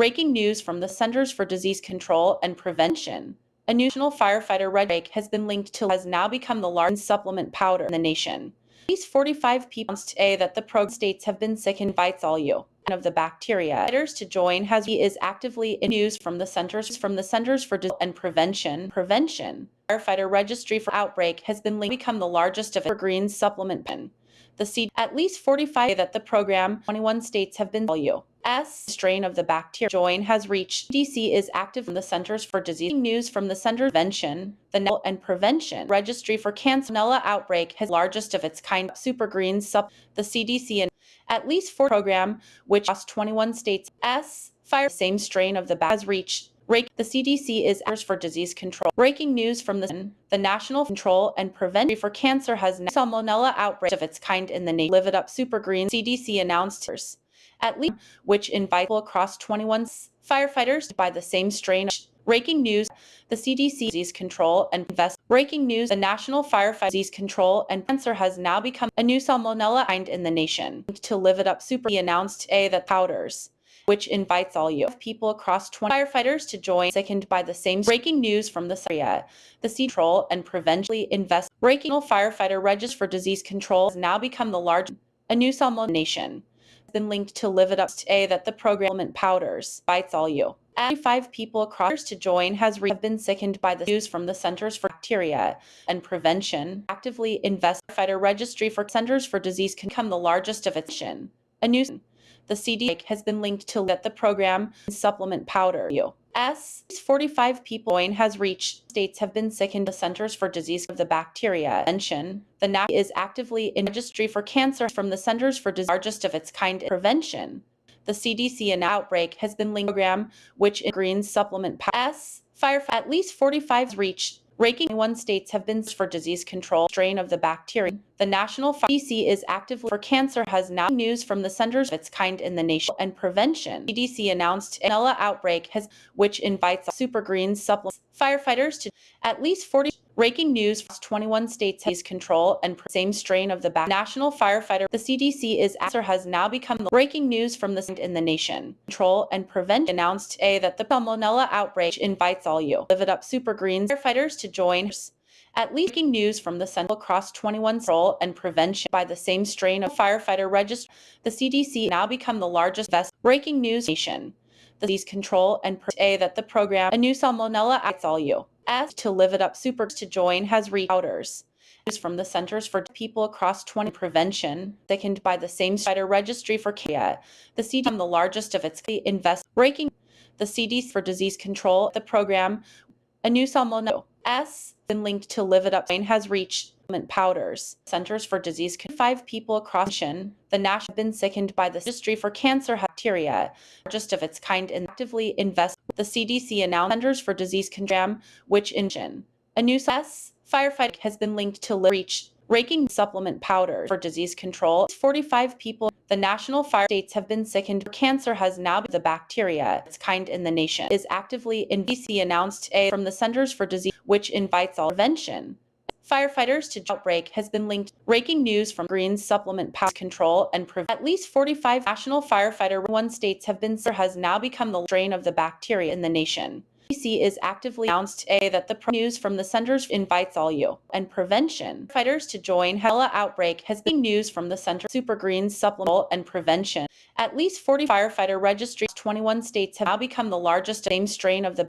Breaking news from the Centers for Disease Control and Prevention. A new national firefighter red break has been linked to has now become the largest supplement powder in the nation. At least 45 people announced today that the program states have been sick and invites all you of the bacteria. Fighters to join has is actively in news from the Centers for Disease and Prevention. Firefighter registry for outbreak has been linked to become the largest of evergreen supplement pen. The C at least 45 that the program 21 states have been S strain of the bacteria join has reached. DC is active in the Centers for Disease news from the Center for Prevention, the and Prevention registry for cancer outbreak has largest of its kind super green sub the CDC and at least 4 program which across 21 states S fire same strain of the has reached. The CDC is for disease control. Breaking news from the National Control and Prevention for Cancer has salmonella outbreak of its kind in the nation. Live it up super green CDC announced at least which invites across 21 firefighters by the same strain. Breaking news, the CDC disease control and breaking news, the National Firefighter Disease Control and Cancer has now become a new salmonella kind in the nation. To live it up super announced today that powders which invites all you people across 20 firefighters to join sickened by the same breaking news from the area. The Control and Prevention invest breaking firefighter register for disease control has now become the largest a new salmonella nation. Been linked to live it up today that the program powders bites all you. 5 people across to join have been sickened by the news from the Centers for Bacteria and Prevention. Actively invest firefighter registry for Centers for Disease can become the largest of its nation. A new the CDC has been linked to let the program supplement powder U.S. 45 people has reached states have been sickened the Centers for Disease of the Bacteria. The NAC is actively in registry for cancer from the Centers for Disease largest of its kind prevention. The CDC and outbreak has been linked program which in green supplement S fire at least 45 reached. Breaking 1 states have been for disease control strain of the bacteria. The National CDC is active for cancer has now news from the Centers of its kind in the nation and Prevention. CDC announced Salmonella outbreak has which invites super green supplement firefighters to at least 40 breaking news 21 states has control and same strain of the National Firefighter. The CDC is has now become the breaking news from the in the nation. Control and Prevent announced today that the salmonella outbreak invites all you live it up super green firefighters to join at least breaking news from the Central across 21 control and prevention by the same strain of firefighter register. The CDC now become the largest breaking news nation. The disease control and that the program a new salmonella acts all you asked to live it up super to join has reached outers from the Centers for people across 20 prevention sickened by the same spider registry for care. The CDC the largest of its invest breaking the CDC for disease control the program a new salmonella S been linked to live it up has reached powders. Centers for Disease 5 people across the Nash have been sickened by the registry for cancer bacteria, largest of its kind and actively invest. The CDC announced Centers for Disease Control, which in a new S firefighter has been linked to reach breaking supplement powder for disease control. 45 people. The national fire states have been sickened. Cancer has now been the bacteria its kind in the nation is actively in DC announced today from the Centers for Disease, which invites all prevention. Firefighters to outbreak has been linked. Breaking news from green supplement powder control and at least 45 national firefighter 1 states have been has now become the strain of the bacteria in the nation. CDC is actively announced today that the news from the Centers invites all you and prevention fighters to join Hella outbreak has been news from the Center Super Green Supplement and Prevention. At least 40 firefighter registries 21 states have now become the largest same strain of the